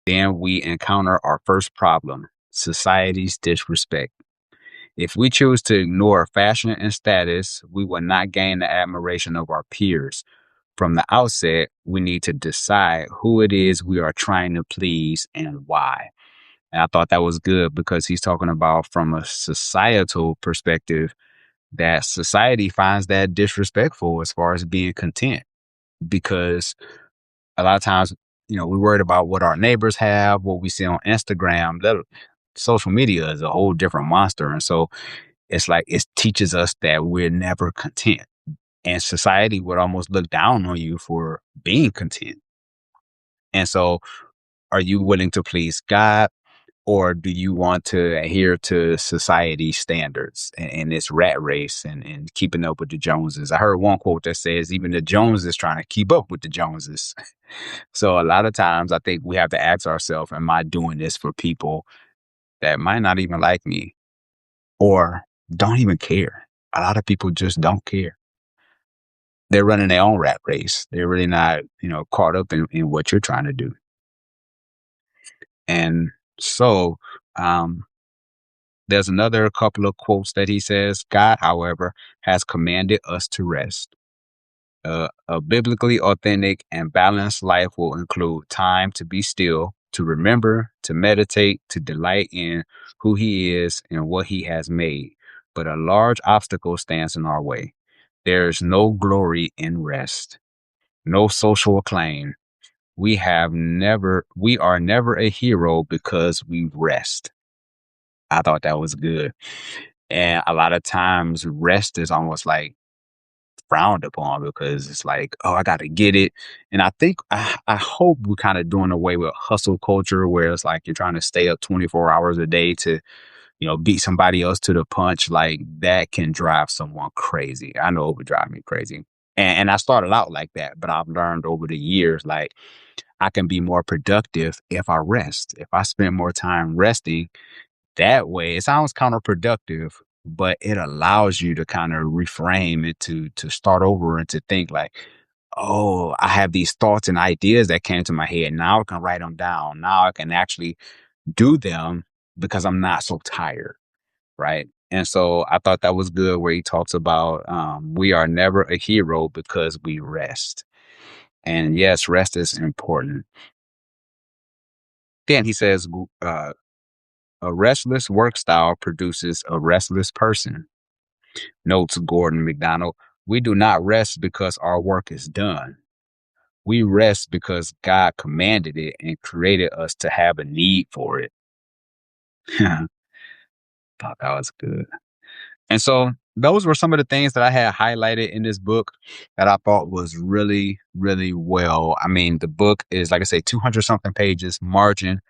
Then we encounter our first problem: society's disrespect. If we choose to ignore fashion and status, we will not gain the admiration of our peers. From the outset, we need to decide who it is we are trying to please and why. And I thought that was good because he's talking about from a societal perspective that society finds that disrespectful as far as being content because a lot of times, we're worried about what our neighbors have, what we see on Instagram. Social media is a whole different monster. And so it's like it teaches us that we're never content. And society would almost look down on you for being content. And so are you willing to please God? Or do you want to adhere to society standards and this rat race and keeping up with the Joneses? I heard one quote that says even the Joneses trying to keep up with the Joneses. So a lot of times I think we have to ask ourselves, am I doing this for people that might not even like me or don't even care? A lot of people just don't care. They're running their own rat race. They're really not, caught up in what you're trying to do. And so, there's another couple of quotes that he says. God, however, has commanded us to rest. A biblically authentic and balanced life will include time to be still, to remember, to meditate, to delight in who he is and what he has made. But a large obstacle stands in our way. There is no glory in rest, no social acclaim. We are never a hero because we rest. I thought that was good. And a lot of times rest is almost like frowned upon because it's like, oh, I got to get it. And I hope we're kind of doing away with hustle culture where it's like you're trying to stay up 24 hours a day to, beat somebody else to the punch. Like that can drive someone crazy. I know it would drive me crazy. And I started out like that, but I've learned over the years, like I can be more productive if I rest. If I spend more time resting, that way, it sounds counterproductive, but it allows you to kind of reframe it to start over and to think like, oh, I have these thoughts and ideas that came to my head. Now I can write them down. Now I can actually do them because I'm not so tired. Right. And so I thought that was good where he talks about we are never a hero because we rest. And yes, rest is important. Then he says, a restless work style produces a restless person. Notes Gordon McDonald. We do not rest because our work is done. We rest because God commanded it and created us to have a need for it. Thought that was good. And so those were some of the things that I had highlighted in this book that I thought was really, really well. I mean, the book is, like I say, 200 something pages, Margin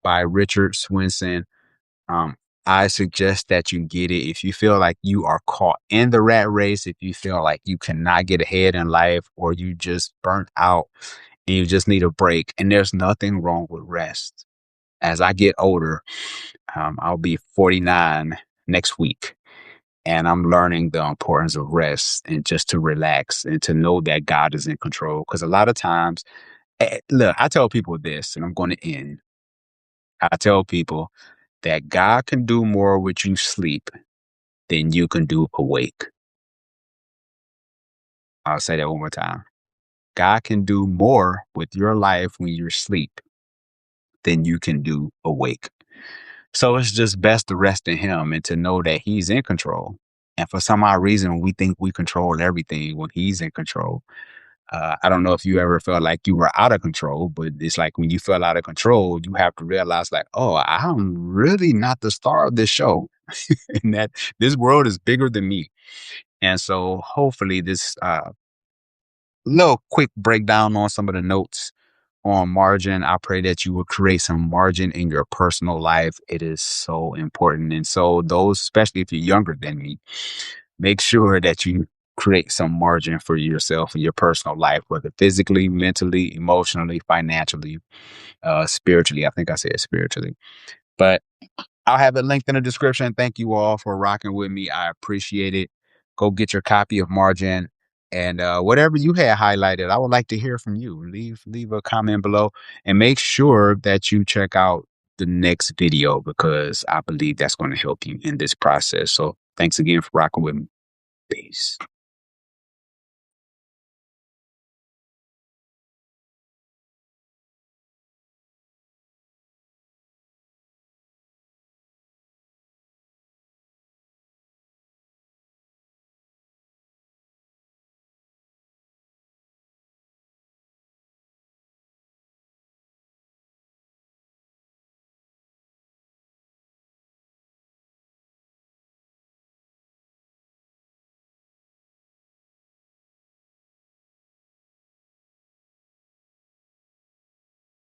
by Richard Swinson. Um, I suggest that you get it if you feel like you are caught in the rat race, if you feel like you cannot get ahead in life or you just burnt out and you just need a break. And there's nothing wrong with rest. As I get older, I'll be 49 next week. And I'm learning the importance of rest and just to relax and to know that God is in control. Because a lot of times, look, I tell people this, and I'm going to end. I tell people that God can do more with you sleep than you can do awake. I'll say that one more time. God can do more with your life when you're asleep than you can do awake. So it's just best to rest in him and to know that he's in control. And for some odd reason, we think we control everything when he's in control. I don't know if you ever felt like you were out of control, but it's like when you feel out of control, you have to realize like, oh, I'm really not the star of this show and that this world is bigger than me. And so hopefully this little quick breakdown on some of the notes on margin. I pray that you will create some margin in your personal life. It is so important. And so those, especially if you're younger than me, make sure that you create some margin for yourself in your personal life, whether physically, mentally, emotionally, financially, spiritually. I think I said spiritually, but I'll have it linked in the description. Thank you all for rocking with me. I appreciate it. Go get your copy of Margin And whatever you had highlighted, I would like to hear from you. Leave a comment below, and make sure that you check out the next video, because I believe that's going to help you in this process. So thanks again for rocking with me. Peace.